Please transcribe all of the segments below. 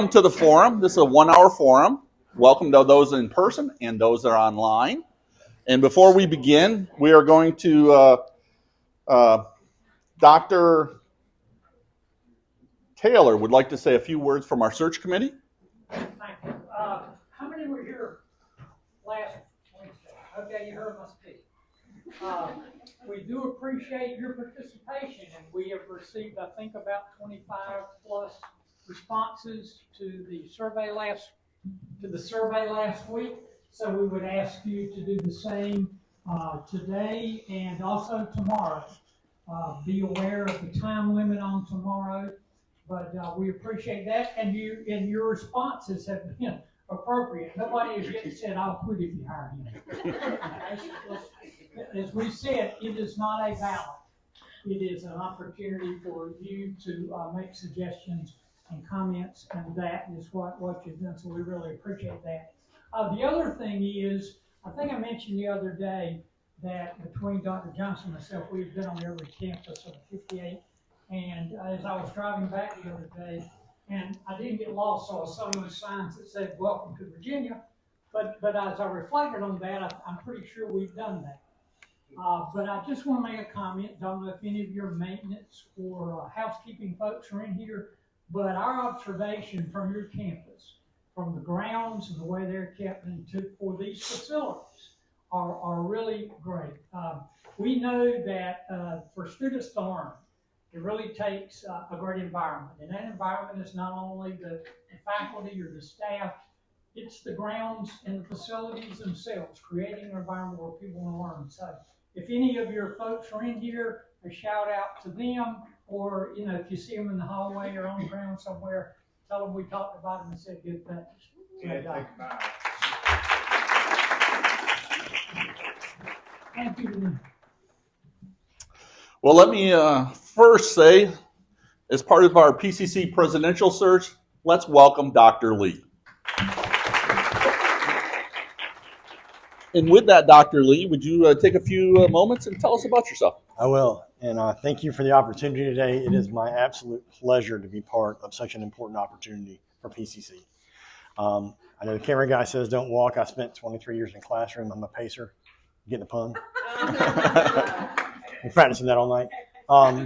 Welcome to the forum. This is a 1-hour forum. Welcome to those in person and those that are online. And before we begin, we are going to Dr. Taylor would like to say a few words from our search committee. Thank you. How many were here last Wednesday? Okay, you heard my speech. We do appreciate your participation, and we have received, I think, about 25 plus responses to the survey last week. So we would ask you to do the same today and also tomorrow. Be aware of the time limit on tomorrow, but we appreciate that, and your responses have been appropriate. Nobody has yet said, "I'll quit if you hire him." As we said, it is not a ballot. It is an opportunity for you to make suggestions and comments, and that is what you've done, so we really appreciate that. The other thing is, I think I mentioned the other day that between Dr. Johnson and myself, we've been on every campus of 58, and as I was driving back the other day, and I didn't get lost, so I saw those signs that said, "Welcome to Virginia," but as I reflected on that, I'm pretty sure we've done that. But I just want to make a comment. Don't know if any of your maintenance or housekeeping folks are in here, but our observation from your campus, from the grounds and the way they're kept for these facilities are really great. We know that for students to learn, it really takes a great environment. And that environment is not only the faculty or the staff, it's the grounds and the facilities themselves, creating an environment where people want to learn. So if any of your folks are in here, a shout out to them, or if you see them in the hallway or on the ground somewhere, tell them we talked about them and said good things. Thank you. Well, let me first say, as part of our PCC presidential search, let's welcome Dr. Lee. And with that, Dr. Lee, would you take a few moments and tell us about yourself? I will, and thank you for the opportunity today. It is my absolute pleasure to be part of such an important opportunity for PCC. I know the camera guy says don't walk. I spent 23 years in classroom. I'm a pacer. Getting the pun? Been practicing that all night.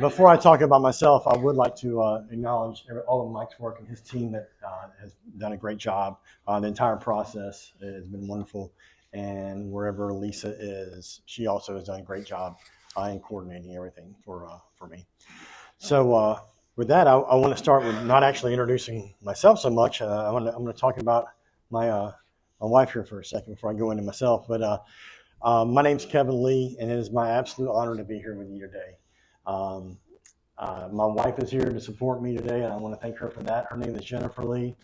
Before I talk about myself, I would like to acknowledge all of Mike's work and his team that has done a great job. The entire process has been wonderful. And wherever Lisa is, she also has done a great job in coordinating everything for me. So with that, I want to start with not actually introducing myself so much. I'm going to talk about my wife here for a second before I go into myself. But my name's Kevin Lee, and it is my absolute honor to be here with you today. My wife is here to support me today, and I want to thank her for that. Her name is Jennifer Lee.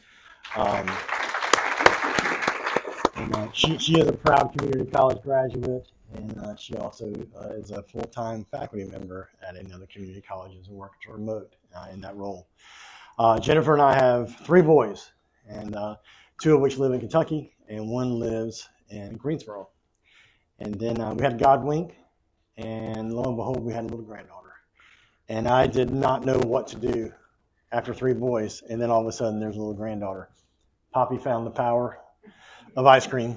She is a proud community college graduate, and she also is a full-time faculty member at another community college and works remote in that role. Jennifer and I have 3 boys, and 2 of which live in Kentucky, and 1 lives in Greensboro. And then we had Godwink, and lo and behold, we had a little granddaughter. And I did not know what to do after 3 boys, and then all of a sudden there's a little granddaughter. Poppy found the power of ice cream.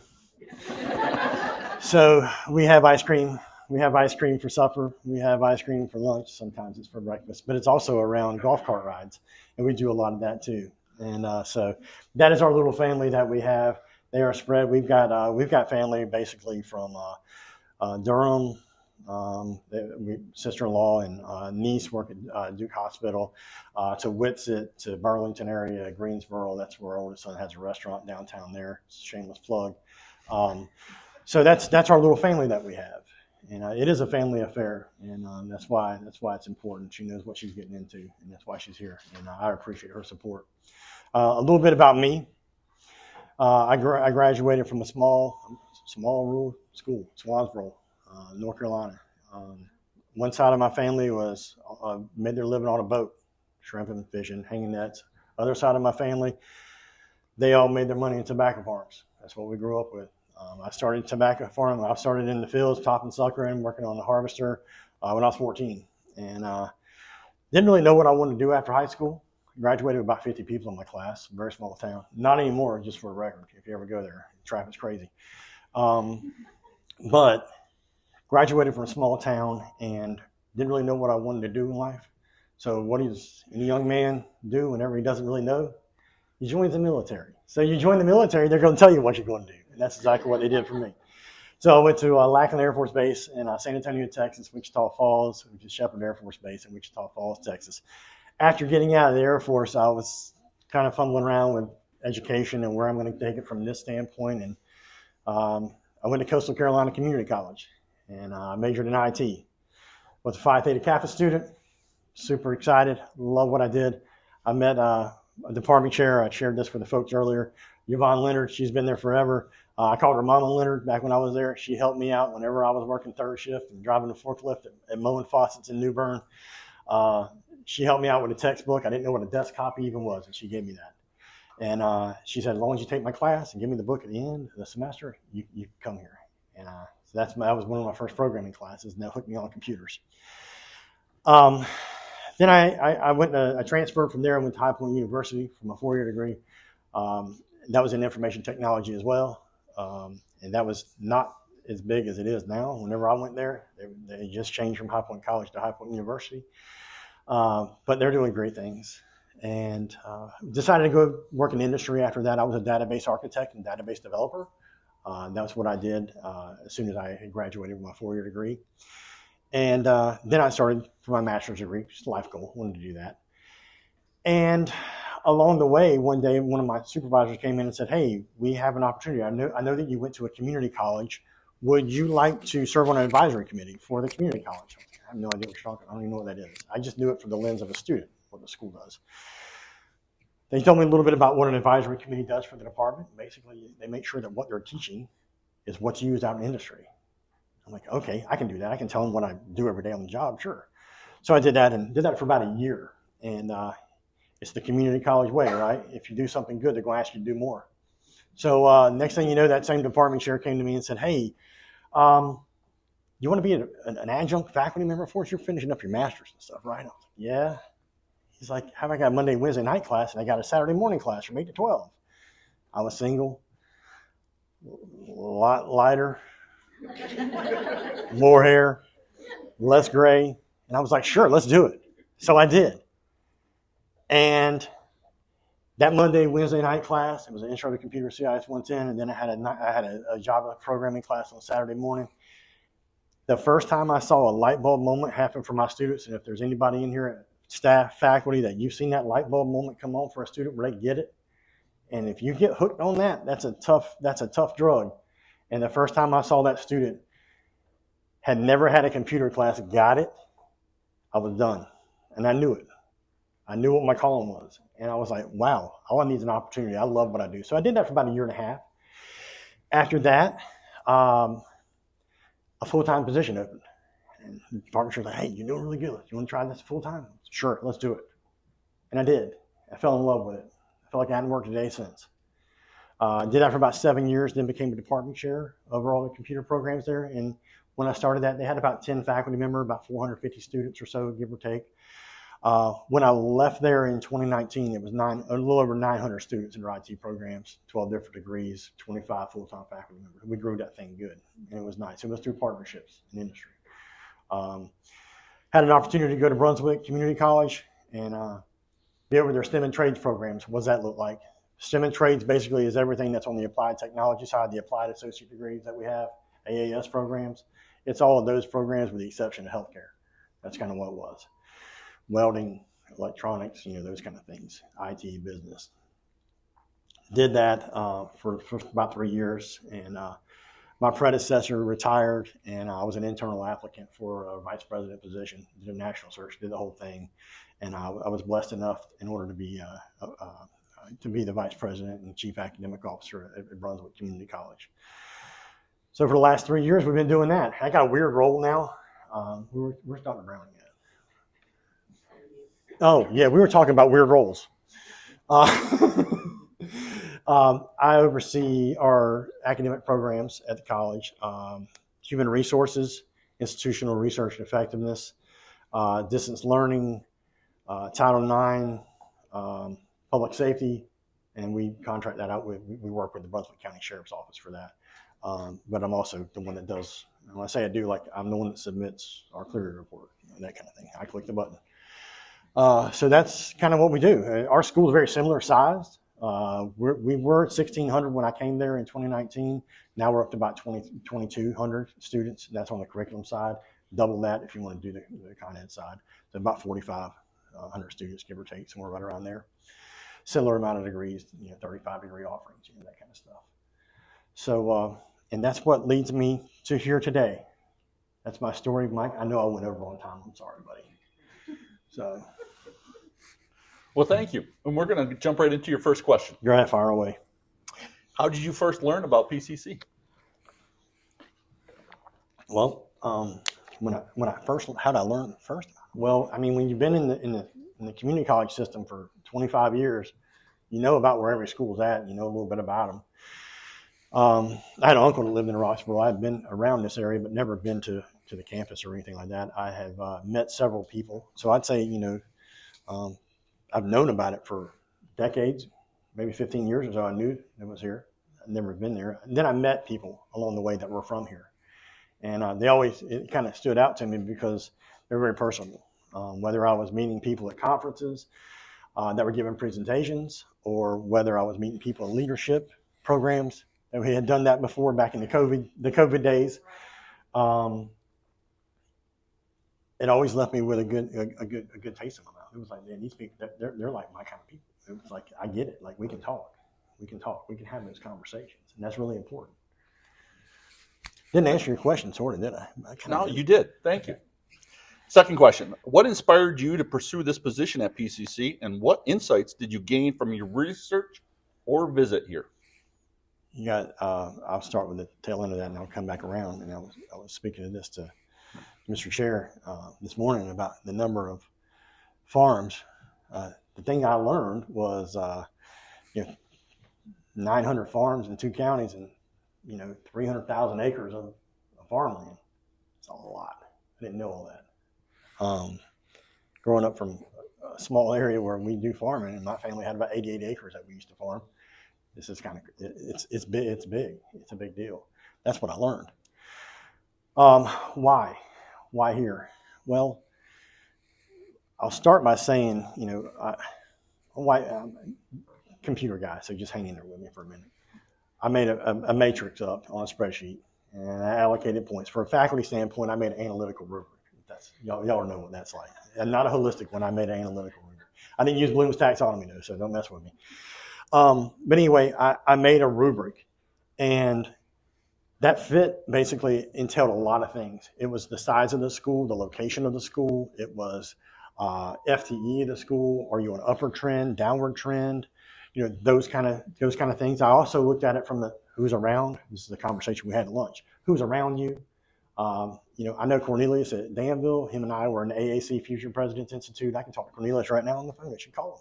So we have ice cream. We have ice cream for supper. We have ice cream for lunch. Sometimes it's for breakfast, but it's also around golf cart rides, and we do a lot of that too. And so that is our little family that we have. They are spread. We've got family basically from Durham. Sister-in-law and niece work at Duke Hospital, to Whitsett, to Burlington area, Greensboro. That's where our oldest son has a restaurant downtown there. Shameless plug. So that's our little family that we have, and it is a family affair, and that's why it's important. She knows what she's getting into, and that's why she's here, and I appreciate her support. A little bit about me. I graduated from a small rural school, Swansboro, North Carolina. One side of my family was made their living on a boat, shrimping, fishing, hanging nets. Other side of my family, they all made their money in tobacco farms. That's what we grew up with. I started tobacco farm. I started in the fields, topping sucker and working on the harvester when I was 14. And didn't really know what I wanted to do after high school. Graduated with about 50 people in my class, very small town. Not anymore, just for a record, if you ever go there. Traffic's crazy. But graduated from a small town and didn't really know what I wanted to do in life. So what does any young man do whenever he doesn't really know? He joins the military. So you join the military, they're going to tell you what you're going to do. And that's exactly what they did for me. So I went to Lackland Air Force Base in San Antonio, Texas, Wichita Falls, which is Shepherd Air Force Base in Wichita Falls, Texas. After getting out of the Air Force, I was kind of fumbling around with education and where I'm going to take it from this standpoint. And I went to Coastal Carolina Community College and majored in IT. Was a Phi Theta Kappa student, super excited, love what I did. I met a department chair, I shared this with the folks earlier, Yvonne Leonard. She's been there forever. I called her Mama Leonard back when I was there. She helped me out whenever I was working third shift and driving the forklift at Moen Faucets in New Bern. She helped me out with a textbook. I didn't know what a desk copy even was, and she gave me that. And she said, as long as you take my class and give me the book at the end of the semester, you come here. And so that was one of my first programming classes, and that hooked me on computers. Then I transferred from there and went to High Point University for my 4-year degree. That was in information technology as well. And that was not as big as it is now. Whenever I went there, they just changed from High Point College to High Point University. But they're doing great things. And decided to go work in industry after that. I was a database architect and database developer. That's what I did as soon as I had graduated with my 4-year degree. And then I started for my master's degree, just a life goal, wanted to do that. And along the way, one day, one of my supervisors came in and said, hey, we have an opportunity. I know that you went to a community college. Would you like to serve on an advisory committee for the community college? I have no idea what you're talking about. I don't even know what that is. I just knew it from the lens of a student, what the school does. They told me a little bit about what an advisory committee does for the department. Basically, they make sure that what they're teaching is what's used out in industry. I'm like, okay, I can do that. I can tell them what I do every day on the job, sure. So I did that and did that for about a year. And it's the community college way, right? If you do something good, they're going to ask you to do more. So next thing you know, that same department chair came to me and said, hey, you want to be an adjunct faculty member for us? You're finishing up your master's and stuff, right? I was like, yeah. He's like, how about I got a Monday, Wednesday night class, and I got a Saturday morning class from 8 to 12. I was single, a lot lighter, more hair, less gray. And I was like, sure, let's do it. So I did. And that Monday, Wednesday night class, it was an intro to computer CIS 110, and then I had a Java programming class on Saturday morning. The first time I saw a light bulb moment happen for my students, and if there's anybody in here, staff, faculty, that you've seen that light bulb moment come on for a student where they get it, and if you get hooked on that, that's a tough drug. And the first time I saw that student had never had a computer class, got it, I was done, and I knew it. I knew what my calling was, and I was like, wow, all I need is an opportunity. I love what I do. So I did that for about a year and a half. After that, a full-time position opened. And the department chair was like, hey, you're doing really good. You want to try this full-time? Sure, let's do it. And I did. I fell in love with it. I felt like I hadn't worked a day since. Did that for about 7 years, then became a department chair over all the computer programs there. And when I started that, they had about 10 faculty members, about 450 students or so, give or take. When I left there in 2019, it was a little over 900 students in their IT programs, 12 different degrees, 25 full-time faculty members. We grew that thing good, and it was nice. It was through partnerships in industry. Had an opportunity to go to Brunswick Community College and be over their STEM and trades programs. What does that look like? STEM and trades basically is everything that's on the applied technology side, the applied associate degrees that we have, AAS programs. It's all of those programs with the exception of healthcare. That's kind of what it was. Welding, electronics, those kind of things, IT, business. Did that for about 3 years, and my predecessor retired, and I was an internal applicant for a vice president position, did a national search, did the whole thing, and I was blessed enough in order to be the vice president and chief academic officer at Brunswick Community College. So for the last 3 years, we've been doing that. I got a weird role now. We're starting around again. Oh, yeah, we were talking about weird roles. I oversee our academic programs at the college, human resources, institutional research and effectiveness, distance learning, Title IX, public safety, and we contract that out. We work with the Brunswick County Sheriff's Office for that. But I'm also the one that does, and when I say I do, like I'm the one that submits our clery report, that kind of thing. I click the button. So that's kind of what we do. Our school is very similar sized. We were at 1,600 when I came there in 2019. Now we're up to about 2,200 students. That's on the curriculum side. Double that if you want to do the Con Ed side. So about 4,500 students, give or take, somewhere right around there. Similar amount of degrees, 35-degree offerings, that kind of stuff. So, and that's what leads me to here today. That's my story, Mike. I know I went over on time. I'm sorry, buddy. So. Well, thank you. And we're going to jump right into your first question. Go ahead, fire away. How did you first learn about PCC? Well, how did I learn first? Well, I mean, when you've been in the community college system for 25 years, you know about where every school's at. You know a little bit about them. I had an uncle that lived in Roxborough. I had been around this area, but never been to the campus or anything like that. I have met several people. So I'd say, I've known about it for decades, maybe 15 years or so. I knew it was here. I'd never been there. And then I met people along the way that were from here. And it kind of stood out to me because they're very personable. Whether I was meeting people at conferences that were giving presentations, or whether I was meeting people in leadership programs, and we had done that before back in the COVID days. It always left me with a good taste in my mouth. It was like, man, these people, they're like my kind of people. It was like, I get it. Like we can talk, we can have those conversations, and that's really important. Didn't answer your question, sort of, did I? No, you did. Thank you. Second question: what inspired you to pursue this position at PCC, and what insights did you gain from your research or visit here? I'll start with the tail end of that, and I'll come back around. And I was speaking of this to Mr. Chair this morning about the number of farms. The thing I learned was, 900 farms in 2 counties, and 300,000 acres of farmland. It's a lot. I didn't know all that. Growing up from a small area where we do farming, and my family had about 88 acres that we used to farm. This is it's big. It's big. It's a big deal. That's what I learned. Why here? Well, I'll start by saying, I'm a computer guy, so just hang in there with me for a minute. I made a matrix up on a spreadsheet, and I allocated points. For a faculty standpoint, I made an analytical rubric. Y'all know what that's like. And not a holistic one. I made an analytical rubric. I didn't use Bloom's taxonomy though, so don't mess with me. But anyway, I made a rubric, and that fit basically entailed a lot of things. It was the size of the school, the location of the school. It was FTE of the school. Are you an upward trend, downward trend? Those kind of things. I also looked at it from the who's around. This is the conversation we had at lunch. Who's around you? I know Cornelius at Danville. Him and I were in the AAC Future Presidents Institute. I can talk to Cornelius right now on the phone. I should call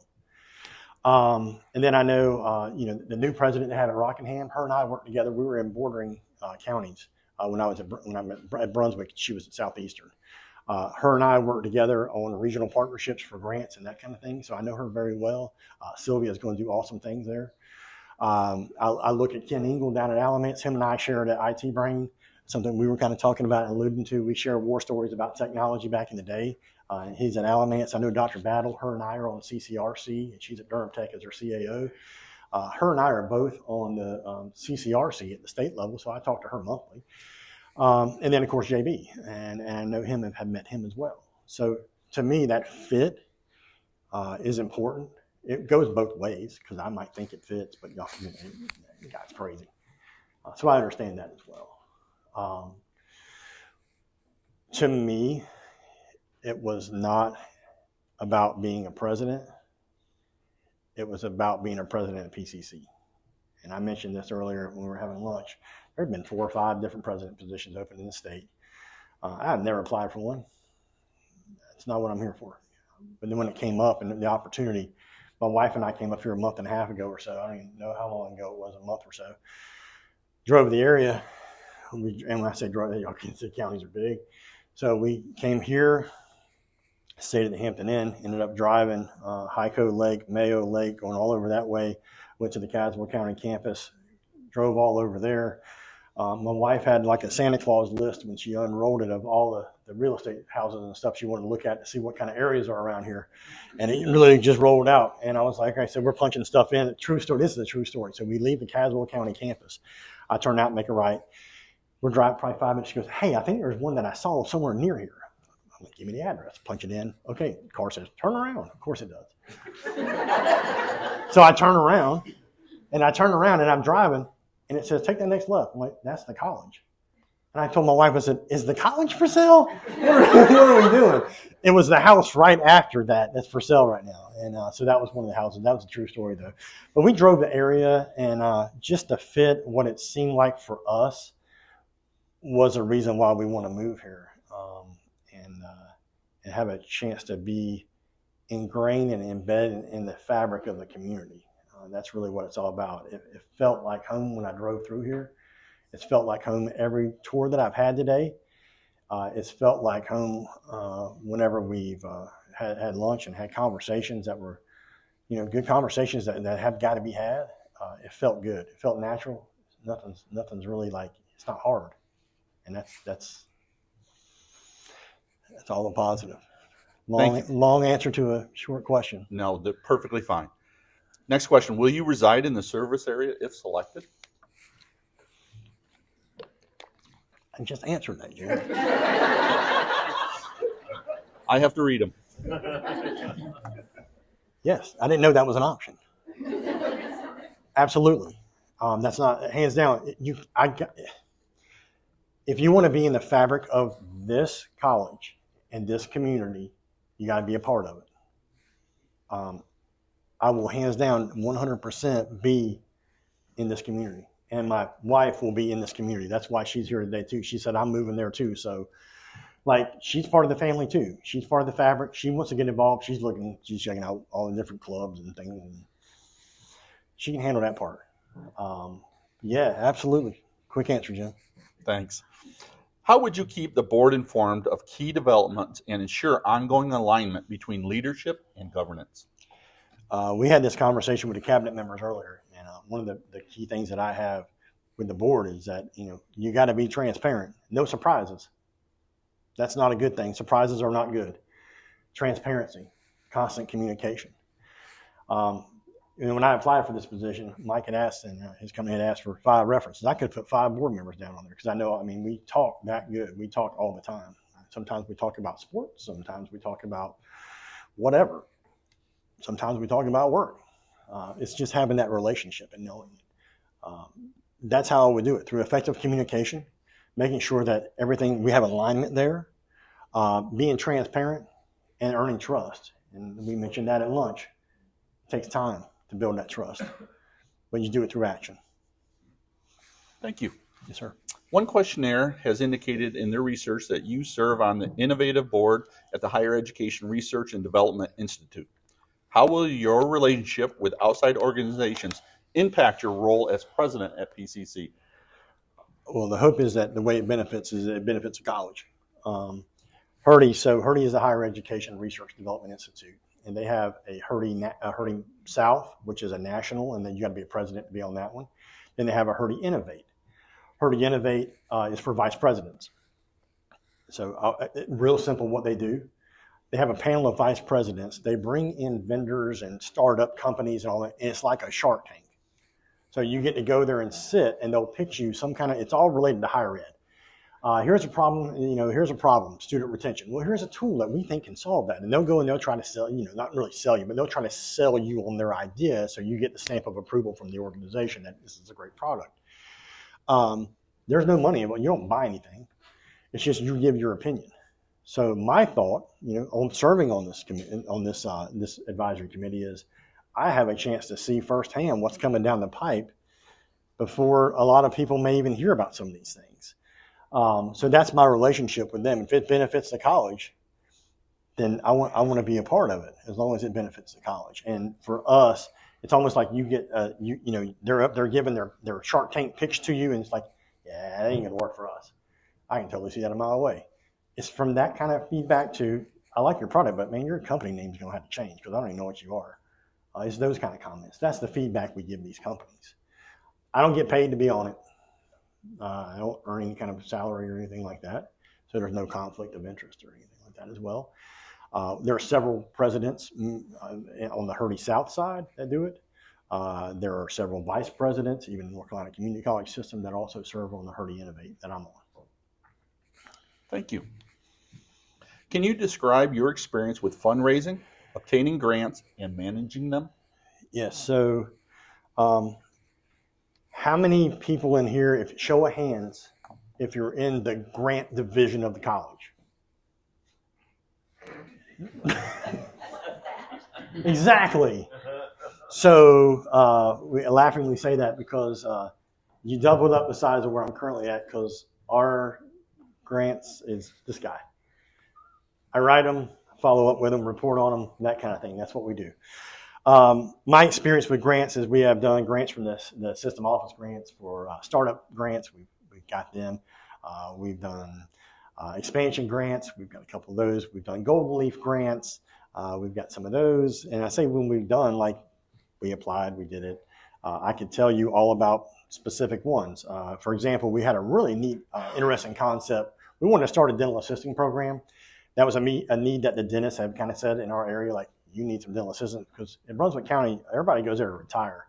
him. And then I know, the new president they have at Rockingham. Her and I worked together. We were in bordering counties when I'm at Brunswick. She was at Southeastern. Her and I worked together on regional partnerships for grants and that kind of thing. So I know her very well. Sylvia is going to do awesome things there. I look at Ken Engel down at Alamance. Him and I shared at IT Brain, something we were kind of talking about and alluding to. We share war stories about technology back in the day. He's at Alamance. I know Dr. Battle. Her and I are on CCRC, and she's at Durham Tech as her CAO. Her and I are both on the CCRC at the state level, so I talk to her monthly. And then, of course, JB, and I know him and have met him as well. So to me, that fit is important. It goes both ways because I might think it fits, but y'all, the guy's crazy. So I understand that as well. To me, it was not about being a president. It was about being a president of PCC. And I mentioned this earlier when we were having lunch. There have been 4 or 5 different president positions open in the state. I've never applied for one. That's not what I'm here for. But then when it came up and the opportunity, my wife and I came up here a month and a half ago or so. I don't even know how long ago it was, a month or so. Drove the area. And when I say drove, y'all can see counties are big. So we came here. Stayed at the Hampton Inn, ended up driving Hyco Lake, Mayo Lake, going all over that way. Went to the Caswell County campus, drove all over there. My wife had like a Santa Claus list when she unrolled it of all the real estate houses and stuff she wanted to look at to see what kind of areas are around here. And it really just rolled out. And I was like, I said, we're punching stuff in. True story. This is a true story. So we leave the Caswell County campus. I turn out and make a right. We're driving probably 5 minutes. She goes, hey, I think there's one that I saw somewhere near here. I'm like, give me the address. Punch it in. Okay. The car says, turn around. Of course it does. So I turn around and I'm driving. And it says, take the next left. I'm like, that's the college. And I told my wife, I said, is the college for sale? What are we doing? It was the house right after that that's for sale right now. And so that was one of the houses. That was a true story, though. But we drove the area, and just to fit what it seemed like for us was a reason why we want to move here and have a chance to be ingrained and embedded in the fabric of the community. That's really what it's all about. It felt like home when I drove through here. It's felt like home every tour that I've had today. It's felt like home whenever we've had lunch and had conversations that were, good conversations that have got to be had. It felt good. It felt natural. Nothing's really like, it's not hard. And that's all a positive. Long answer to a short question. No, they're perfectly fine. Next question. Will you reside in the service area if selected? I just answered that, Jim. I have to read them. Yes, I didn't know that was an option. Absolutely. That's not, hands down, if you want to be in the fabric of this college and this community, you got to be a part of it. I will hands down 100% be in this community. And my wife will be in this community. That's why she's here today too. She said, I'm moving there too. So she's part of the family too. She's part of the fabric. She wants to get involved. She's checking out all the different clubs and things. And she can handle that part. Yeah, absolutely. Quick answer, Jim. Thanks. How would you keep the board informed of key developments and ensure ongoing alignment between leadership and governance? We had this conversation with the cabinet members earlier, and one of the key things that I have with the board is that you got to be transparent. No surprises. That's not a good thing. Surprises are not good. Transparency, constant communication. When I applied for this position, Mike had asked, and his company had asked for 5 references. I could put 5 board members down on there because I know, we talk that good. We talk all the time. Sometimes we talk about sports. Sometimes we talk about whatever. Sometimes we talk about work. It's just having that relationship and knowing it. That's how I would do it, through effective communication, making sure that we have alignment there, being transparent, and earning trust. And we mentioned that at lunch. It takes time to build that trust, but you do it through action. Thank you. Yes, sir. One questionnaire has indicated in their research that you serve on the innovative board at the Higher Education Research and Development Institute. How will your relationship with outside organizations impact your role as president at PCC? Well, the hope is that the way it benefits the college. HERDE is the Higher Education Research Development Institute, and they have a HERDE South, which is a national, and then you got to be a president to be on that one. Then they have a HERDE Innovate. HERDE Innovate is for vice presidents. So real simple what they do. They have a panel of vice presidents. They bring in vendors and startup companies and all that. And it's like a Shark Tank. So you get to go there and sit, and they'll pitch you it's all related to higher ed. Here's a problem, student retention. Well, here's a tool that we think can solve that. And they'll go and they'll try to sell, not really sell you, but they'll try to sell you on their idea so you get the stamp of approval from the organization that this is a great product. There's no money involved. You don't buy anything. It's just you give your opinion. So my thought, on serving on this committee, on this advisory committee, is I have a chance to see firsthand what's coming down the pipe before a lot of people may even hear about some of these things. So that's my relationship with them. If it benefits the college, then I want to be a part of it as long as it benefits the college. And for us, it's almost like you get they're giving their Shark Tank pitch to you, and it's like, yeah, that ain't gonna work for us. I can totally see that a mile away. It's from that kind of feedback to, I like your product, but man, your company name's going to have to change because I don't even know what you are. It's those kind of comments. That's the feedback we give these companies. I don't get paid to be on it. I don't earn any kind of salary or anything like that. So there's no conflict of interest or anything like that as well. There are several presidents on the Hurdy South side that do it. There are several vice presidents, even in North Carolina Community College system, that also serve on the Hurdy Innovate that I'm on. Thank you. Can you describe your experience with fundraising, obtaining grants, and managing them? Yes. So, how many people in here, if show of hands, if you're in the grant division of the college? Exactly. So we laughingly say that because you doubled up the size of where I'm currently at because our grants is this guy. I write them, follow up with them, report on them, that kind of thing. That's what we do. My experience with grants is we have done grants from the system office grants for startup grants. We've got them. We've done expansion grants. We've got a couple of those. We've done Golden Leaf grants. We've got some of those. And I say when we've done, like we applied, we did it. I could tell you all about specific ones. For example, we had a really neat, interesting concept. We wanted to start a dental assisting program. That was a need that the dentists have kind of said in our area, like, you need some dental assistants, because in Brunswick County, everybody goes there to retire.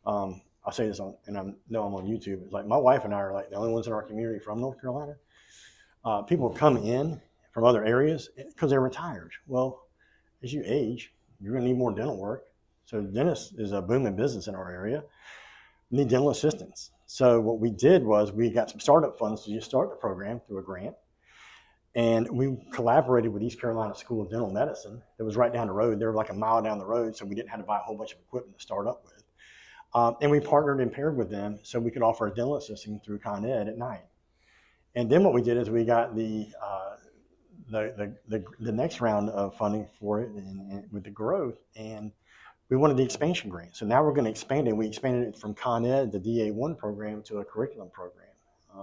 I'll say this, and I know I'm on YouTube. It's like my wife and I are like the only ones in our community from North Carolina. People come in from other areas because they're retired. Well, as you age, you're going to need more dental work. So dentist is a booming business in our area. We need dental assistants. So what we did was we got some startup funds to just start the program through a grant. And we collaborated with East Carolina School of Dental Medicine. It was right down the road. They were like a mile down the road, so we didn't have to buy a whole bunch of equipment to start up with. And we partnered and paired with them so we could offer dental assisting through Con Ed at night. And then what we did is we got the next round of funding for it and with the growth, and we wanted the expansion grant. So now we're going to expand it. We expanded it from Con Ed, the DA1 program, to a curriculum program.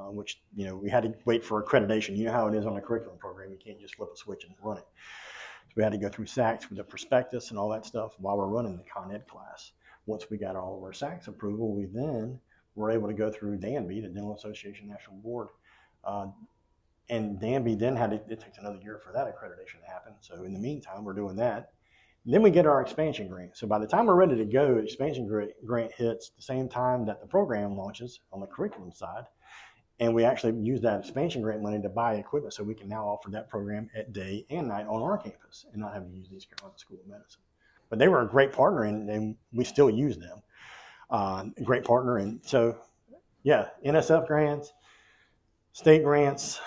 Which, we had to wait for accreditation. You know how it is on a curriculum program. You can't just flip a switch and run it. So we had to go through SACS with the prospectus and all that stuff while we're running the Con Ed class. Once we got all of our SACS approval, we then were able to go through DANBY, the Dental Association National Board. And DANBY then it takes another year for that accreditation to happen. So in the meantime, we're doing that. And then we get our expansion grant. So by the time we're ready to go, expansion grant hits the same time that the program launches on the curriculum side. And we actually use that expansion grant money to buy equipment so we can now offer that program at day and night on our campus and not having to use the East Carolina School of Medicine. But they were a great partner, and we still use them. Great partner. And so, yeah, NSF grants, state grants,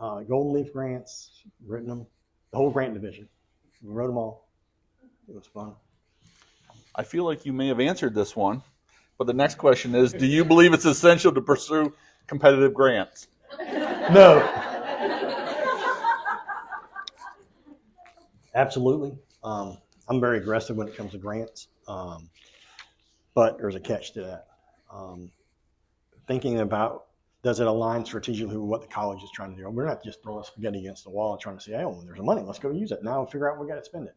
Golden Leaf grants, written them, the whole grant division. We wrote them all. It was fun. I feel like you may have answered this one, but the next question is, do you believe it's essential to pursue competitive grants? No. Absolutely. I'm very aggressive when it comes to grants, but there's a catch to that. Thinking about, does it align strategically with what the college is trying to do? We're not just throwing spaghetti against the wall and trying to say, hey, well, there's money, let's go use it. Now we'll figure out where we got to spend it.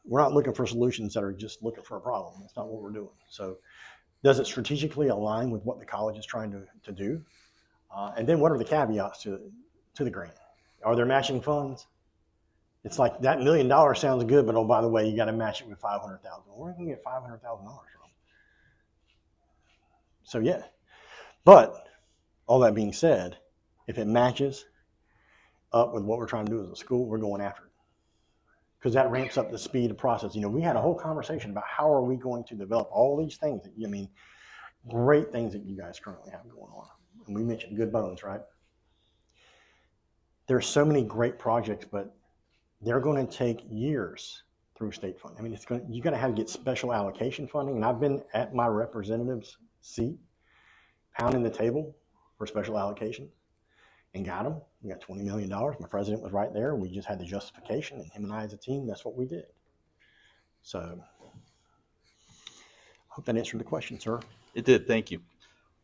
We're not looking for solutions that are just looking for a problem. That's not what we're doing. So does it strategically align with what the college is trying to do? And then what are the caveats to the grant? Are there matching funds? It's like that $1 million sounds good, but oh, by the way, you got to match it with $500,000. Where are you going to get $500,000 from? So yeah, but all that being said, if it matches up with what we're trying to do as a school, we're going after it. Because that ramps up the speed of process. We had a whole conversation about how are we going to develop all these things great things that you guys currently have going on. And we mentioned Good Bones, right? There's so many great projects, but they're going to take years through state funding. You got to have to get special allocation funding. And I've been at my representative's seat, pounding the table for special allocation. And got them. We got $20 million. My president was right there. We just had the justification, and him and I as a team, that's what we did. So I hope that answered the question, sir. It did. Thank you.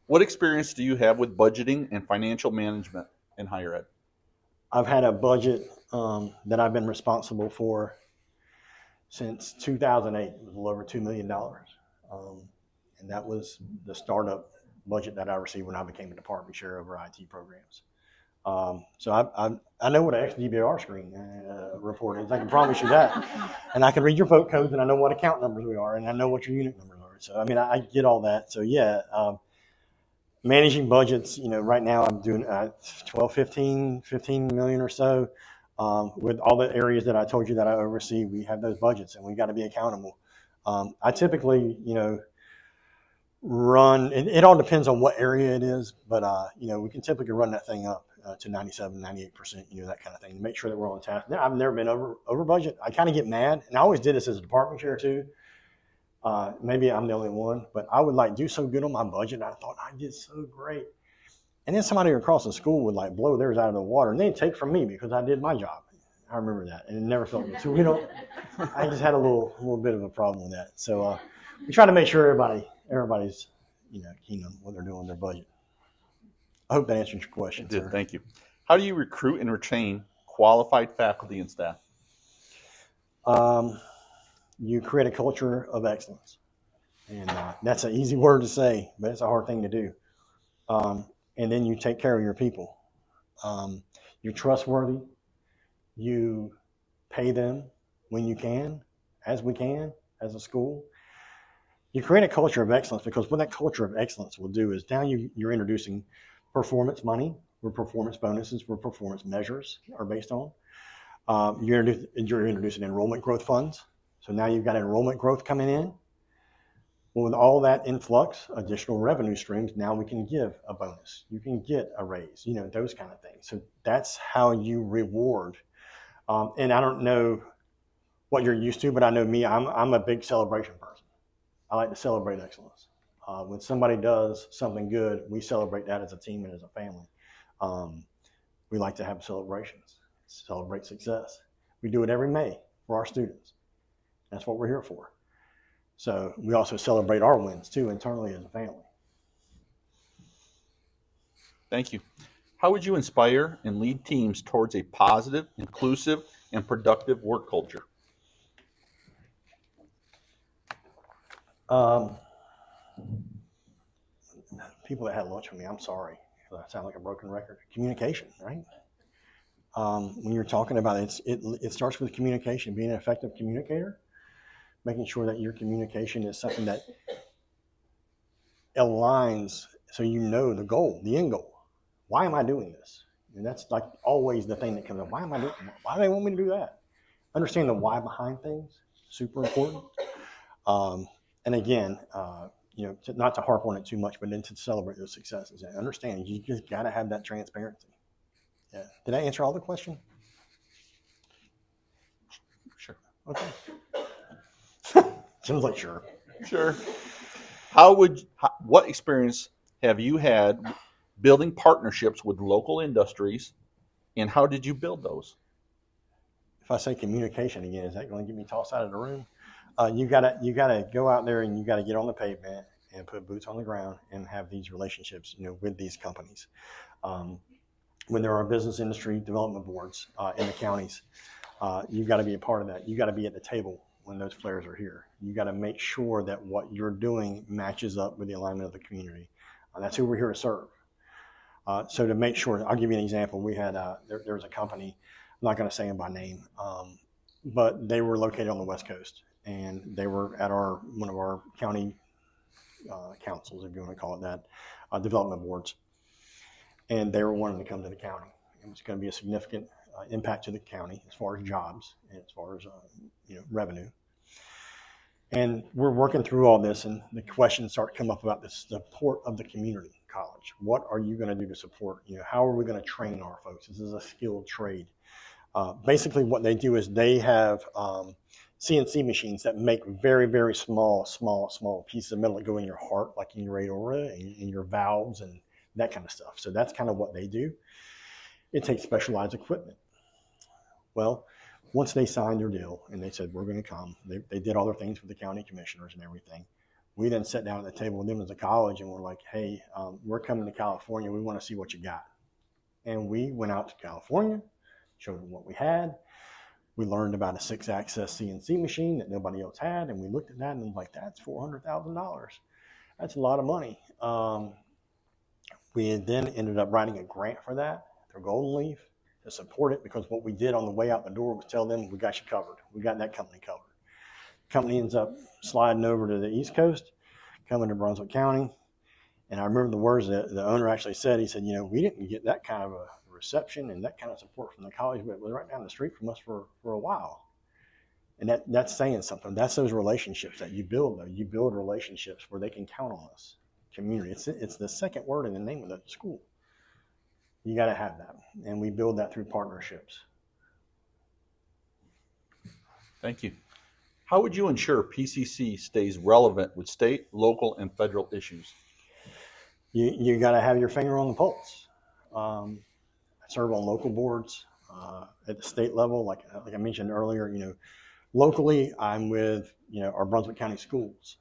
What experience do you have with budgeting and financial management in higher ed? I've had a budget that I've been responsible for since 2008. It was a little over $2 million. And that was the startup budget that I received when I became a department chair over IT programs. So I know what an XDBR screen report is. I can promise you that. And I can read your vote codes, and I know what account numbers we are, and I know what your unit numbers are. So, I mean, I get all that. So, yeah, managing budgets, right now I'm doing 12, 15 million or so. With all the areas that I told you that I oversee, we have those budgets, and we got to be accountable. I typically, run, it all depends on what area it is, but, we can typically run that thing up to 97, 98%, that kind of thing, to make sure that we're on task. I've never been over budget. I kind of get mad, and I always did this as a department chair too. Maybe I'm the only one, but I would do so good on my budget. I thought I did so great. And then somebody across the school would blow theirs out of the water, and they'd take from me because I did my job. I remember that, and it never felt good. So I just had a little bit of a problem with that. So we try to make sure everybody's keen on what they're doing with their budget. I hope that answers your question. It did. Thank you. How do you recruit and retain qualified faculty and staff? You create a culture of excellence, and that's an easy word to say, but it's a hard thing to do. And then you take care of your people. You're trustworthy. You pay them when you can, as we can, as a school. You create a culture of excellence, because what that culture of excellence will do is now you're introducing performance money, where performance bonuses, where performance measures are based on. You're introducing enrollment growth funds. So now you've got enrollment growth coming in. Well, with all that influx, additional revenue streams, now we can give a bonus. You can get a raise, those kind of things. So that's how you reward. And I don't know what you're used to, but I know me, I'm a big celebration person. I like to celebrate excellence. When somebody does something good, we celebrate that as a team and as a family. We like to have celebrations, celebrate success. We do it every May for our students. That's what we're here for. So we also celebrate our wins too internally as a family. Thank you. How would you inspire and lead teams towards a positive, inclusive, and productive work culture? People that had lunch with me, I'm sorry, I sound like a broken record. Communication, right? When you're talking about it, it starts with communication, being an effective communicator, making sure that your communication is something that aligns so the goal, the end goal. Why am I doing this? And that's always the thing that comes up. Why do they want me to do that? Understand the why behind things, super important. And again, not to harp on it too much, but then to celebrate those successes and understand you just got to have that transparency. Yeah. Did I answer all the question? Sure. Okay. Sounds like sure. Sure. What experience have you had building partnerships with local industries, and how did you build those? If I say communication again, is that going to get me tossed out of the room? You gotta go out there and you gotta get on the pavement and put boots on the ground and have these relationships, with these companies. When there are business industry development boards in the counties, you've got to be a part of that. You got to be at the table when those players are here. You got to make sure that what you're doing matches up with the alignment of the community. That's who we're here to serve. So to make sure, I'll give you an example. We had there was a company, I'm not going to say them by name, but they were located on the West Coast, and they were at one of our county councils, if you want to call it that, development boards, and they were wanting to come to the county. It was going to be a significant impact to the county as far as jobs and as far as revenue. And we're working through all this, and the questions start to come up about the support of the community college. What are you going to do to support? How are we going to train our folks? This is a skilled trade. Basically, what they do is they have CNC machines that make very, very small pieces of metal that go in your heart, like in your aorta and in your valves and that kind of stuff. So that's kind of what they do. It takes specialized equipment. Well, once they signed their deal and they said, we're going to come, they did all their things with the county commissioners and everything. We then sat down at the table with them as a college and we're like, hey, we're coming to California. We want to see what you got. And we went out to California, showed them what we had. We learned about a 6-axis CNC machine that nobody else had, and we looked at that and was like, that's $400,000. That's a lot of money. We then ended up writing a grant for that through Golden Leaf to support it, because what we did on the way out the door was tell them, we got you covered. We got that company covered. Company ends up sliding over to the East Coast, coming to Brunswick County. And I remember the words that the owner actually said. He said, we didn't get that kind of a reception and that kind of support from the college, but it was right down the street from us for a while. And that's saying something. That's those relationships that you build, though. You build relationships where they can count on us. Community. It's the second word in the name of the school. You got to have that. And we build that through partnerships. Thank you. How would you ensure PCC stays relevant with state, local, and federal issues? You got to have your finger on the pulse. I serve on local boards at the state level, like I mentioned earlier. Locally, I'm with our Brunswick County schools.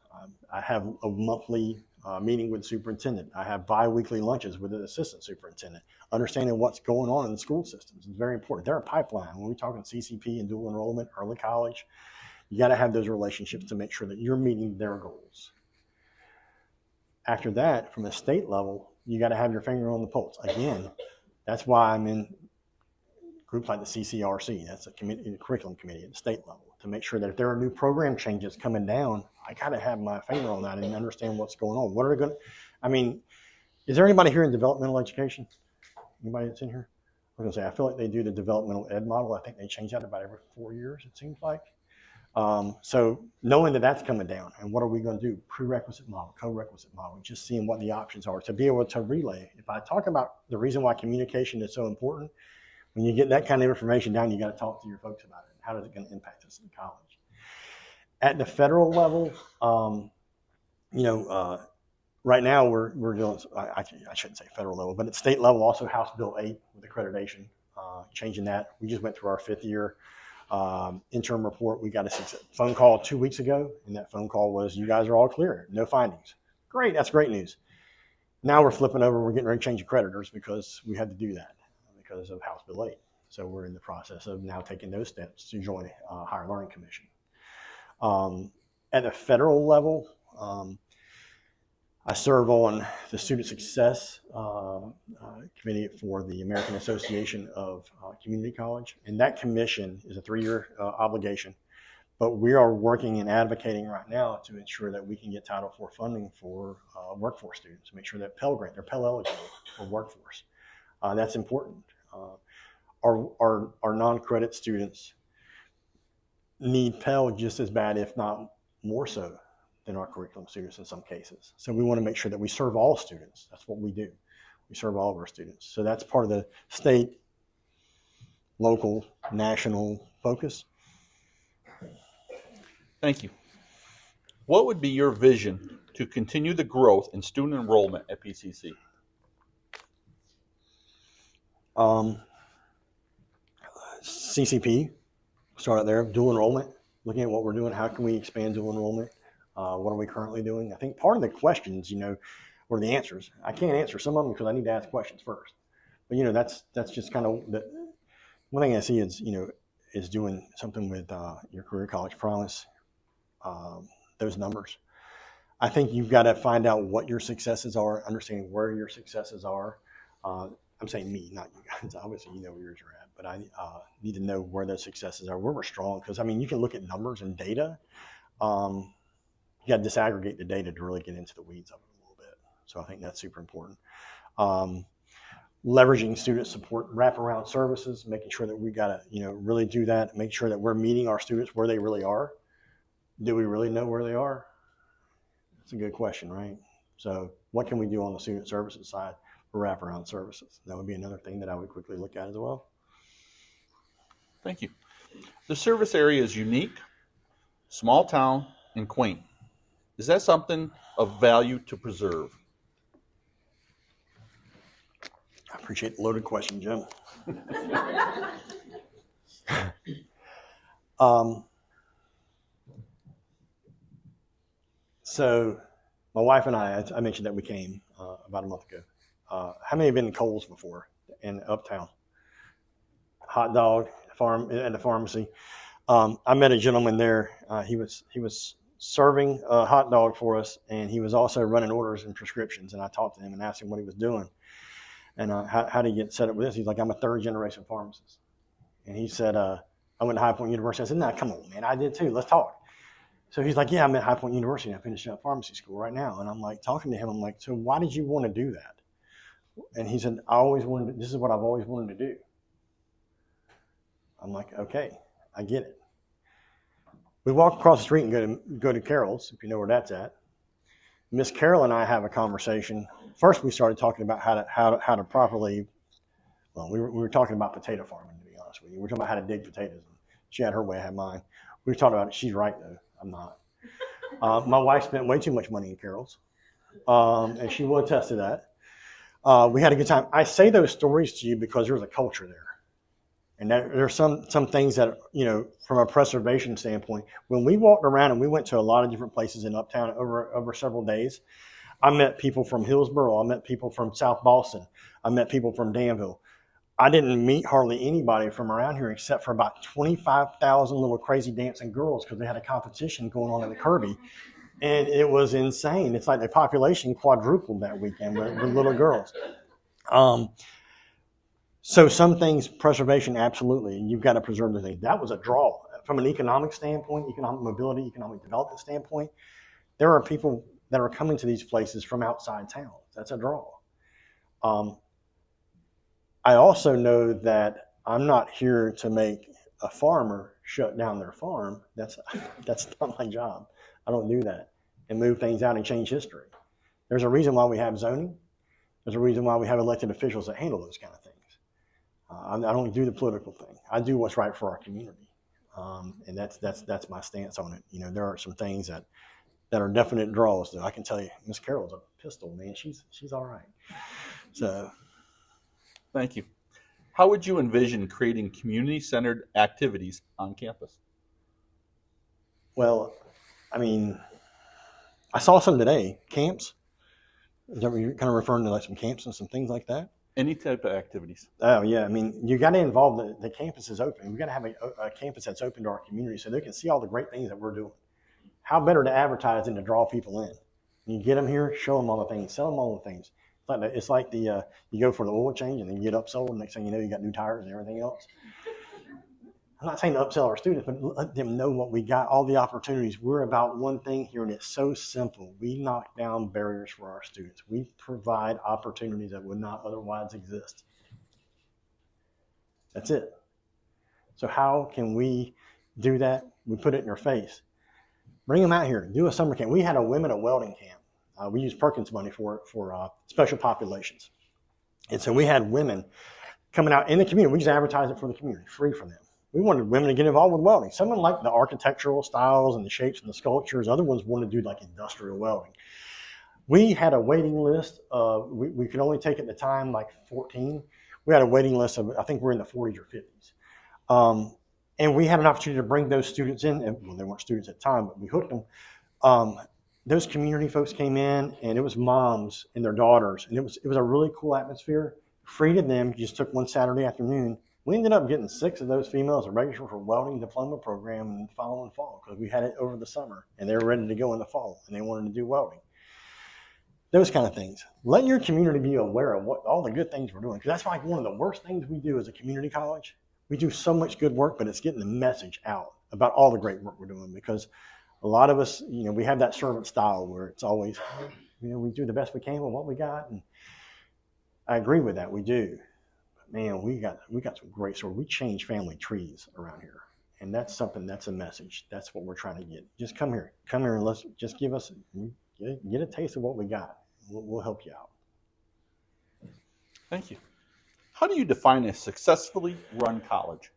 I have a monthly meeting with the superintendent. I have bi-weekly lunches with the assistant superintendent. Understanding what's going on in the school systems is very important. They're a pipeline. When we're talking CCP and dual enrollment, early college, you got to have those relationships to make sure that you're meeting their goals. After that, from a state level, you got to have your finger on the pulse. Again, that's why I'm in groups like the CCRC. That's a curriculum committee at the state level, to make sure that if there are new program changes coming down, I got to have my finger on that and understand what's going on. What are they going to, is there anybody here in developmental education? Anybody that's in here? I was going to say, I feel like they do the developmental ed model. I think they change that about every 4 years, it seems like. So knowing that that's coming down, and what are we going to do? Prerequisite model, co-requisite model, just seeing what the options are to be able to relay. If I talk about the reason why communication is so important, when you get that kind of information down, you got to talk to your folks about it. How is it going to impact us in college? At the federal level, right now we're doing, I shouldn't say federal level, but at state level, also House Bill 8 with accreditation, changing that. We just went through our 5th year interim report. We got a phone call 2 weeks ago, and that phone call was, you guys are all clear, no findings. Great, that's great news. Now we're flipping over, we're getting ready to change accreditors because we had to do that because of House Bill 8. So we're in the process of now taking those steps to join Higher Learning Commission. At the federal level, I serve on the Student Success Committee for the American Association of Community College. And that commission is a 3-year obligation. But we are working and advocating right now to ensure that we can get Title IV funding for workforce students, make sure that Pell Grant, they're Pell eligible for workforce. That's important. Our non-credit students need Pell just as bad, if not more so, than our curriculum students in some cases. So we want to make sure that we serve all students. That's what we do. We serve all of our students. So that's part of the state, local, national focus. Thank you. What would be your vision to continue the growth in student enrollment at PCC? CCP, start out there, dual enrollment, looking at what we're doing. How can we expand dual enrollment? What are we currently doing? I think part of the questions, or the answers. I can't answer some of them because I need to ask questions first. But that's just kind of the one thing I see is doing something with your career college promise. Those numbers. I think you've got to find out what your successes are, understanding where your successes are. I'm saying me, not you guys. Obviously, you know where yours are at, but I need to know where those successes are, where we're strong. Because you can look at numbers and data. You got to disaggregate the data to really get into the weeds of it a little bit. So I think that's super important. Leveraging student support, wraparound services, making sure that we got to really do that. Make sure that we're meeting our students where they really are. Do we really know where they are? That's a good question, right? So what can we do on the student services side for wraparound services? That would be another thing that I would quickly look at as well. Thank you. The service area is unique, small town, and quaint. Is that something of value to preserve? I appreciate the loaded question, Jim. So my wife and I mentioned that we came about a month ago. How many have been to Kohl's before in Uptown? hot dog farm at the pharmacy. I met a gentleman there. He was serving a hot dog for us, and he was also running orders and prescriptions. And I talked to him and asked him what he was doing and how did he get set up with this. He's like, I'm a third generation pharmacist. And he said, I went to High Point University. I said, nah, come on, man, I did too. Let's talk. So he's like, yeah, I'm at High Point University. And I'm finishing up pharmacy school right now. And I'm like, talking to him, I'm like, so why did you want to do that? And he said, this is what I've always wanted to do. I'm like, okay, I get it. We walk across the street and go to Carol's, if you know where that's at. Miss Carol and I have a conversation. First, we started talking about how to properly. Well, we were talking about potato farming, to be honest with you. We were talking about how to dig potatoes. She had her way, I had mine. We were talking about it. She's right though. I'm not. My wife spent way too much money in Carol's, and she will attest to that. We had a good time. I say those stories to you because there's a culture there. And there's some things that, from a preservation standpoint, when we walked around and we went to a lot of different places in Uptown over several days, I met people from Hillsborough. I met people from South Boston. I met people from Danville. I didn't meet hardly anybody from around here except for about 25,000 little crazy dancing girls because they had a competition going on at the Kirby. And it was insane. It's like the population quadrupled that weekend with little girls. So some things, preservation, absolutely. You've got to preserve the things. That was a draw. From an economic standpoint, economic mobility, economic development standpoint, there are people that are coming to these places from outside town. That's a draw. I also know that I'm not here to make a farmer shut down their farm. That's not my job. I don't do that and move things out and change history. There's a reason why we have zoning. There's a reason why we have elected officials that handle those kind of things. I don't do the political thing. I do what's right for our community, and that's my stance on it. There are some things that are definite draws. Though I can tell you, Miss Carol's a pistol, man. She's all right. So, thank you. How would you envision creating community-centered activities on campus? Well, I mean, I saw some today. Camps. Is that what you're kind of referring to, like some camps and some things like that? Any type of activities. Oh, yeah. I mean, you got to involve the campus is open. We've got to have a campus that's open to our community so they can see all the great things that we're doing. How better to advertise than to draw people in? You get them here, show them all the things, sell them all the things. It's like you go for the oil change and then you get upsold. And next thing you know, you got new tires and everything else. I'm not saying to upsell our students, but let them know what we got, all the opportunities. We're about one thing here, and it's so simple. We knock down barriers for our students. We provide opportunities that would not otherwise exist. That's it. So how can we do that? We put it in your face. Bring them out here. Do a summer camp. We had a women at welding camp. We used Perkins money for special populations. And so we had women coming out in the community. We just advertised it for the community, free for them. We wanted women to get involved with welding. Some of them liked the architectural styles and the shapes and the sculptures. Other ones wanted to do like industrial welding. We had a waiting list. We could only take at the time like 14. We had a waiting list of, I think we're in the 40s or 50s. And we had an opportunity to bring those students in. And, well, they weren't students at the time, but we hooked them. Those community folks came in, and it was moms and their daughters. And it was a really cool atmosphere. Free to them. Just took one Saturday afternoon. We ended up getting 6 of those females to register for welding diploma program in the following fall because we had it over the summer and they were ready to go in the fall and they wanted to do welding. Those kind of things. Let your community be aware of what all the good things we're doing, because that's like one of the worst things we do as a community college. We do so much good work, but it's getting the message out about all the great work we're doing, because a lot of us, we have that servant style where it's always, we do the best we can with what we got. And I agree with that. We do. Man, we got some great stories. We change family trees around here, and that's a message. That's what we're trying to get. Just come here, and let's just get a taste of what we got. We'll help you out. Thank you. How do you define a successfully run college?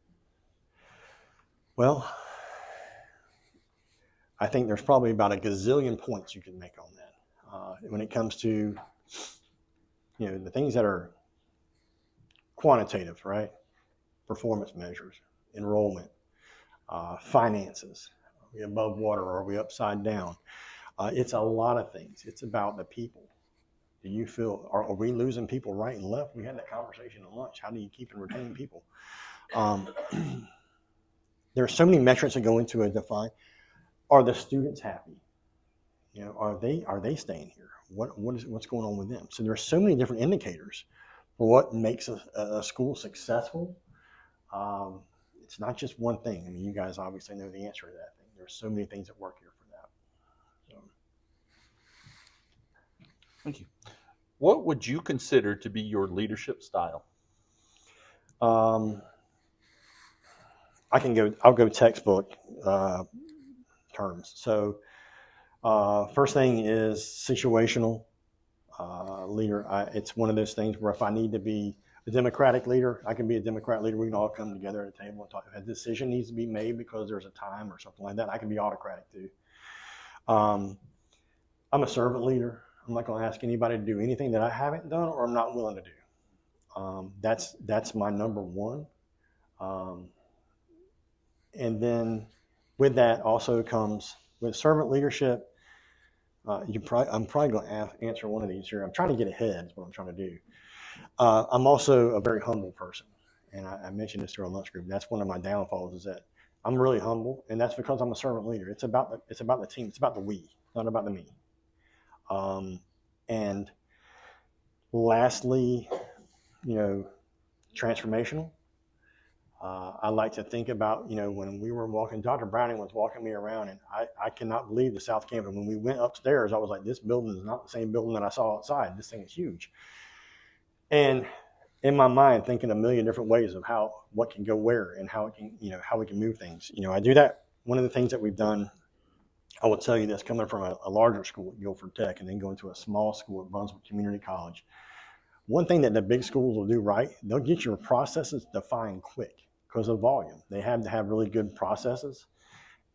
Well, I think there's probably about a gazillion points you can make on that. When it comes to the things that are quantitative, right? Performance measures, enrollment, finances. Are we above water or are we upside down? It's a lot of things. It's about the people. Do you feel, are we losing people right and left? We had that conversation at lunch. How do you keep and retain people? Um, there are so many metrics that go into a define. Are the students happy? You know, are they staying here? What's going on with them? So there are so many different indicators for what makes a school successful. Um, it's not just one thing. I mean, you guys obviously know the answer to that thing. There's so many things that work here for that. So. Thank you. What would you consider to be your leadership style? I'll go textbook terms. So first thing is situational leader. It's one of those things where if I need to be a democratic leader, I can be a democratic leader. We can all come together at a table and talk. If a decision needs to be made because there's a time or something like that, I can be autocratic too. I'm a servant leader. I'm not going to ask anybody to do anything that I haven't done or I'm not willing to do. That's my number one. And then with that also comes with servant leadership. I'm probably going to answer one of these here. I'm trying to get ahead is what I'm trying to do. I'm also a very humble person. And I mentioned this to our lunch group. That's one of my downfalls is that I'm really humble. And that's because I'm a servant leader. It's about the team. It's about the we, not about the me. And lastly, transformational. I like to think about, when we were walking, Dr. Browning was walking me around, and I cannot believe the South Campus. When we went upstairs, I was like, this building is not the same building that I saw outside. This thing is huge. And in my mind, thinking a million different ways of what can go where and how it can, how we can move things. I do that. One of the things that we've done, I will tell you this, coming from a larger school at Guilford Tech and then going to a small school at Brunswick Community College. One thing that the big schools will do right, they'll get your processes defined quick because of volume. They have to have really good processes.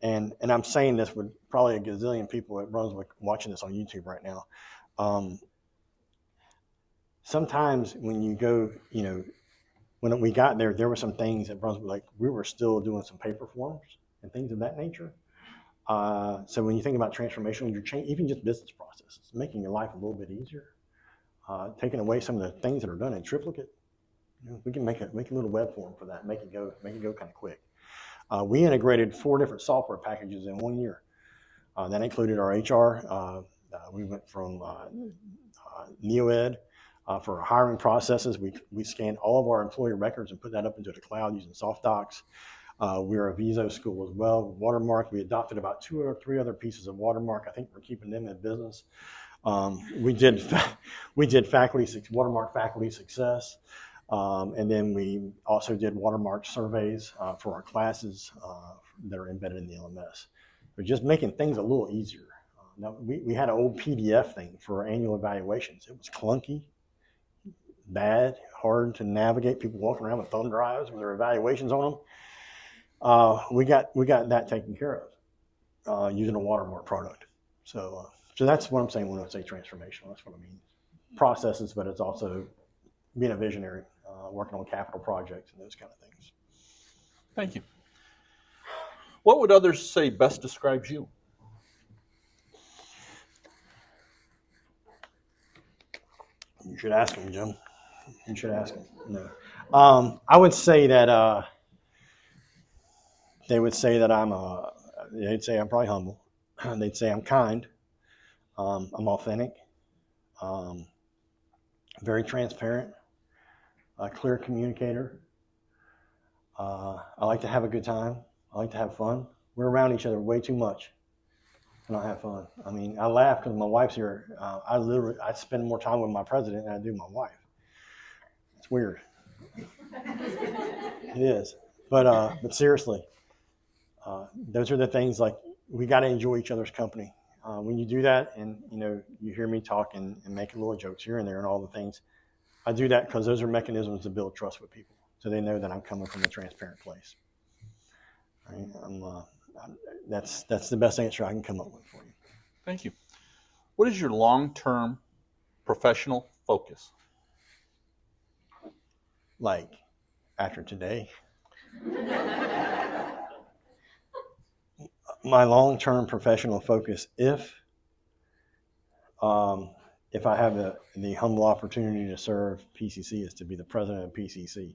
And I'm saying this with probably a gazillion people at Brunswick watching this on YouTube right now. Sometimes when you go, when we got there, there were some things at Brunswick, like we were still doing some paper forms and things of that nature. So when you think about transformation, you're changing even just business processes, making your life a little bit easier. Taking away some of the things that are done in triplicate, we can make a little web form for that, make it go kind of quick. We integrated 4 different software packages in 1 year. That included our HR. We went from NeoEd for our hiring processes. We scanned all of our employee records and put that up into the cloud using SoftDocs. We're a Viso school as well. Watermark, we adopted about 2 or 3 other pieces of Watermark. I think we're keeping them in business. We did Watermark faculty success, and then we also did Watermark surveys for our classes that are embedded in the LMS. But just making things a little easier. Now we had an old PDF thing for our annual evaluations. It was clunky, bad, hard to navigate. People walking around with thumb drives with their evaluations on them. We got that taken care of using a Watermark product. So that's what I'm saying when I say transformational. That's what I mean. Processes, but it's also being a visionary, working on capital projects and those kind of things. Thank you. What would others say best describes you? You should ask them, Jim. You should ask them. No. I would say that they would say that they'd say I'm probably humble. They'd say I'm kind. I'm authentic, very transparent, a clear communicator. I like to have a good time. I like to have fun. We're around each other way too much and I have fun. I mean, I laugh because my wife's here. I spend more time with my president than I do my wife. It's weird. It is. But seriously, those are the things, like, we got to enjoy each other's company. When you do that, and you hear me talk and make little jokes here and there and all the things, I do that because those are mechanisms to build trust with people, so they know that I'm coming from a transparent place. Right? That's the best answer I can come up with for you. Thank you. What is your long-term professional focus? Like after today? My long-term professional focus, if I have the humble opportunity to serve PCC, is to be the president of PCC.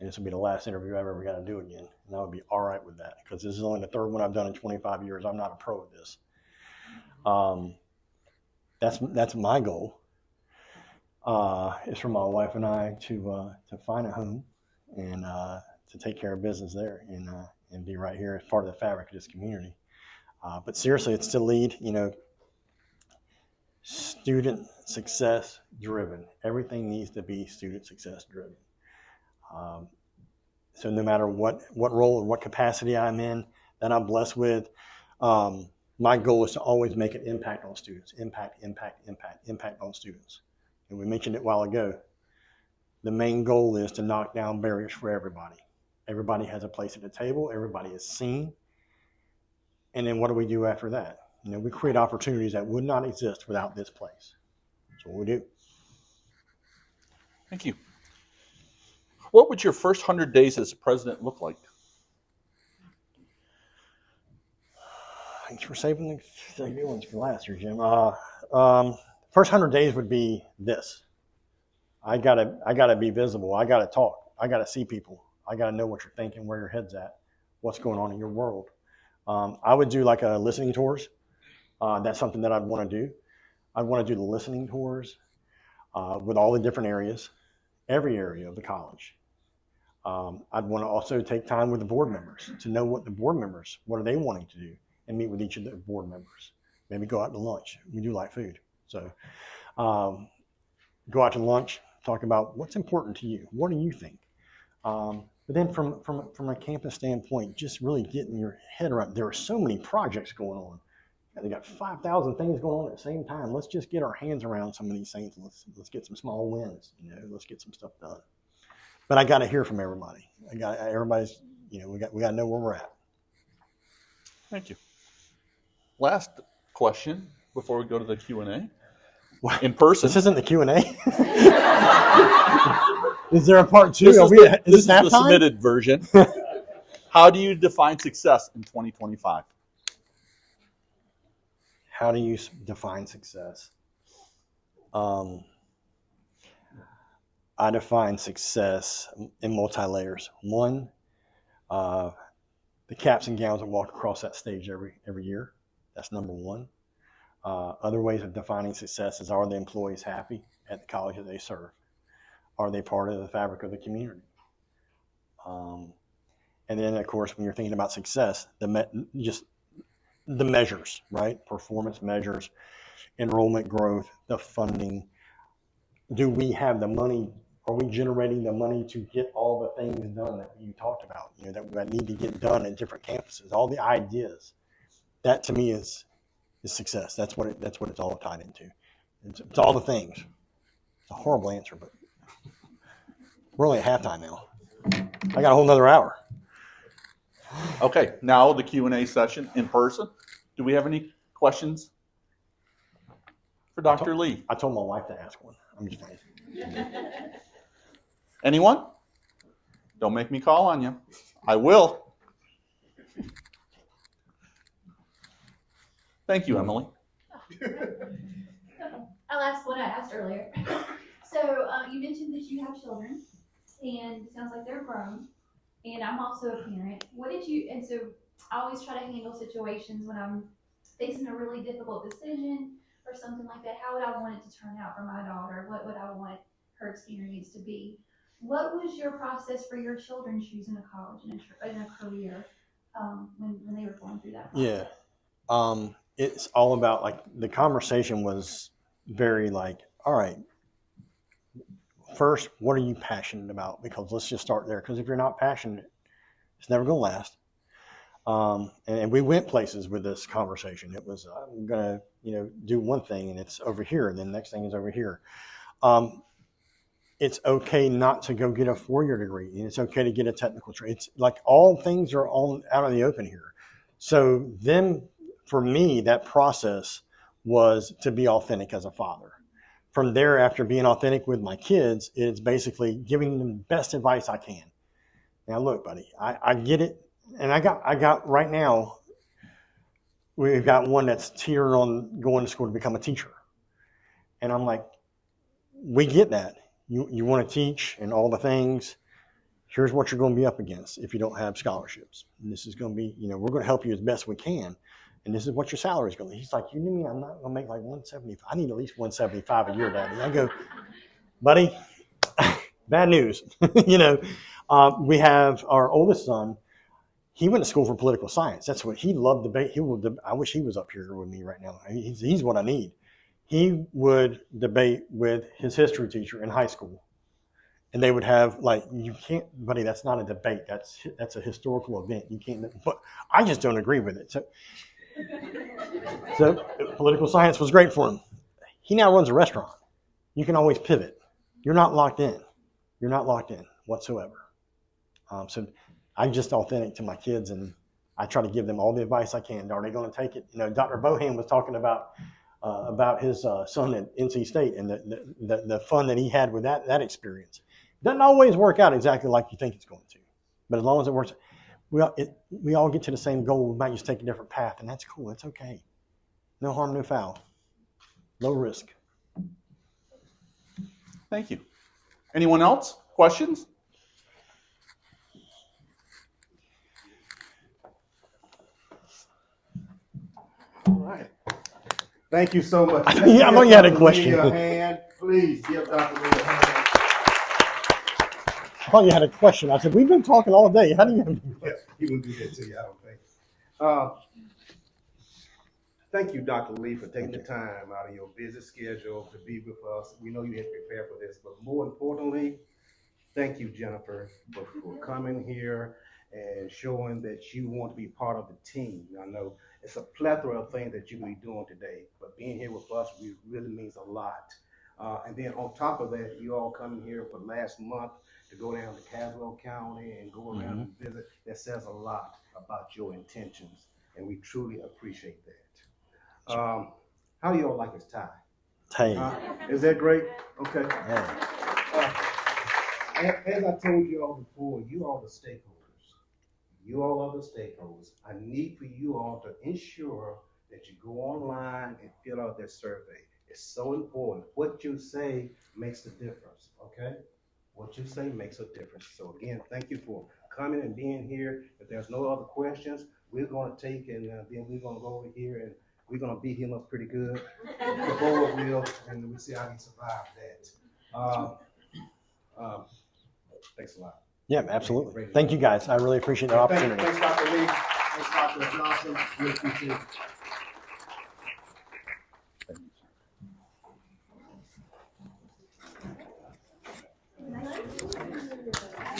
and this will be the last interview I've ever got to do again. And I would be all right with that, because this is only the third one I've done in 25 years. I'm not a pro at this. That's my goal. Is for my wife and I to find a home and to take care of business there and be right here as part of the fabric of this community. But seriously, it's to lead, student success driven. Everything needs to be student success driven. So no matter what role or what capacity I'm in, that I'm blessed with, my goal is to always make an impact on students. Impact on students. And we mentioned it a while ago. The main goal is to knock down barriers for everybody. Everybody has a place at the table. Everybody is seen. And then what do we do after that? We create opportunities that would not exist without this place. That's what we do. Thank you. What would your first 100 days as president look like? Thanks for saving the good ones for last year, Jim. First 100 days would be this. I gotta be visible. I gotta talk. I gotta see people. I gotta know what you're thinking, where your head's at, what's going on in your world. I would do like a listening tours. That's something that I'd want to do. I'd want to do the listening tours with all the different areas, every area of the college. I'd want to also take time with the board members to know what are they wanting to do, and meet with each of the board members. Maybe go out to lunch. We do like food. So go out to lunch, talk about what's important to you. What do you think? But then from a campus standpoint, just really getting your head around, there are so many projects going on. They got 5,000 things going on at the same time. Let's just get our hands around some of these things. Let's get some small wins. Let's get some stuff done. But I got to hear from everybody. Everybody's. We got to know where we're at. Thank you. Last question before we go to the Q&A. In person. This isn't the Q&A. Is there a part two? This is this the submitted version. How do you define success in 2025? How do you define success? I define success in multi-layers. One, the caps and gowns that walk across that stage every year. That's number one. Other ways of defining success is, are the employees happy at the college that they serve? Are they part of the fabric of the community? And then, of course, when you're thinking about success, just the measures, right? Performance measures, enrollment growth, the funding. Do we have the money? Are we generating the money to get all the things done that you talked about, that need to get done at different campuses, all the ideas? That to me is success. That's what it's all tied into. It's all the things. It's a horrible answer, but we're only at halftime now. I got a whole nother hour. Okay, now the Q&A session in person. Do we have any questions for Dr. Lee? I told my wife to ask one. I'm just kidding. Anyone? Don't make me call on you. I will. Thank you, Emily. I'll ask what I asked earlier. So you mentioned that you have children, and it sounds like they're grown. And I'm also a parent. And so I always try to handle situations when I'm facing a really difficult decision or something like that. How would I want it to turn out for my daughter? What would I want her experience to be? What was your process for your children choosing a college and a career when they were going through that process? Yeah. It's all about, the conversation was very all right, first, what are you passionate about? Because let's just start there. Because if you're not passionate, it's never going to last. And we went places with this conversation. It was, I'm going to, do one thing and it's over here. And then the next thing is over here. It's okay not to go get a 4-year degree. And it's okay to get a technical trade. It's all things are out in the open here. So then for me, that process was to be authentic as a father. From there, after being authentic with my kids, it's basically giving them the best advice I can. Now, look, buddy, I get it. And I got right now, we've got one that's teetering on going to school to become a teacher. And I'm like, we get that. You want to teach and all the things. Here's what you're going to be up against if you don't have scholarships. And this is going to be, we're going to help you as best we can. And this is what your salary is going to be. He's like, you mean I'm not going to make like 175? I need at least 175 a year, Daddy. I go, buddy, bad news. We have our oldest son. He went to school for political science. That's what he loved debate. I wish he was up here with me right now. He's what I need. He would debate with his history teacher in high school. And they would have you can't, buddy, that's not a debate. That's a historical event. You can't, but I just don't agree with it. So political science was great for him. He now runs a restaurant. You can always pivot. You're not locked in. You're not locked in whatsoever. So I'm just authentic to my kids, and I try to give them all the advice I can. Are they going to take it? Dr. Bohan was talking about his son at NC State and the fun that he had with that experience. Doesn't always work out exactly like you think it's going to, but as long as it works, we all get to the same goal. We might just take a different path, and that's cool. It's okay. No harm, no foul. Low risk. Thank you. Anyone else? Questions? All right. Thank you so much. Yeah, I know you had a question. Give Dr. Lee a hand. Please give Dr. Lee a hand. I thought you had a question. I said, we've been talking all day. How do you have a Yes, he wouldn't do that to you, I don't think. Thank you, Dr. Lee, for taking the time out of your busy schedule to be with us. We know you had prepared for this, but more importantly, thank you, Jennifer, for coming here and showing that you want to be part of the team. I know it's a plethora of things that you're going to be doing today, but being here with us really means a lot. And then on top of that, you all coming here for last month to go down to Caswell County and go around and visit. That says a lot about your intentions, and we truly appreciate that. How do you all like his tie? Hey. Is that great? Okay. Yeah. As I told you all before, you all the stakeholders. You all are the stakeholders. I need for you all to ensure that you go online and fill out that survey. It's so important. What you say makes the difference, okay? What you say makes a difference. So again, thank you for coming and being here. If there's no other questions, we're going to take and then we're going to go over here and we're going to beat him up pretty good. The board will, and we'll see how he survived that. Thanks a lot. Yeah, absolutely. Thank you, guys. I really appreciate the opportunity. Thanks, Dr. Lee. Thanks, Dr. Johnson. We appreciate it.